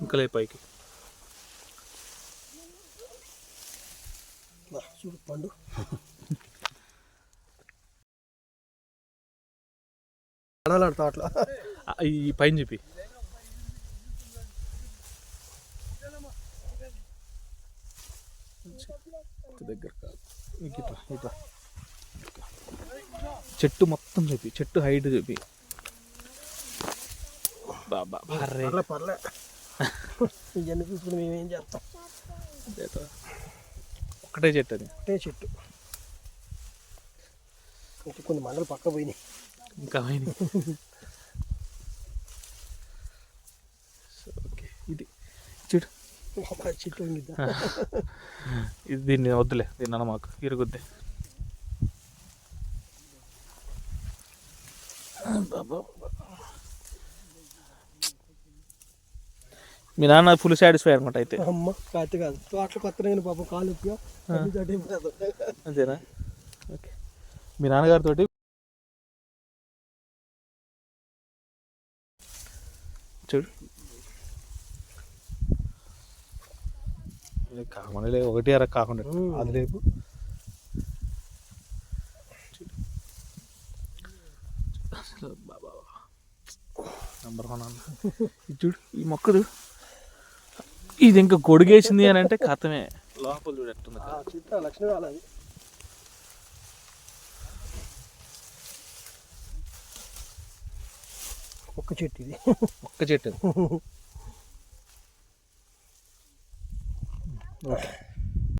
ఇంకలే పైకి చూడు పండు. అనాలాడుతా అట్లా ఈ పైన చెప్పి దగ్గర కాదు ఇట్లా ఇట్లా చెట్టు మొత్తం చెప్పి చెట్టు హైట్ చెప్పి బాబా పర్లే పర్లే ఇవన్నీ చూసుకుని మేమేం చేస్తాం. ఒకటే చెట్టు అది ఒకటే చెట్టు ఇంకా కొన్ని మండలు పక్క పోయినాయి ఇంకా పోయినాయి. ఓకే ఇది చెట్టు చెట్టు ఇది దీన్ని వద్దులే దీన్ని అన్న మాకు ఇరుగుద్ది. మీ నాన్న ఫుల్ సాటిస్ఫై అనమాట అయితే. అమ్మ కాదు కాదు తోటలు కొత్త పాపం కాలు అంతేనా? ఓకే మీ నాన్నగారితో చూడు కామలే ఒకటి అర కాకుండా అది రేపు బాబా నంబర్ 1 అన్న. ఇది చూడు ఈ మొక్కదు ఇది ఇంకా గొడుగేసింది అని అంటే కథమే. లోపల చూడు ఎట్టుంది లక్ష్మీ వాళ్ళది ఒక్క చెట్టు ఇది ఒక్క చెట్టు. ఓకే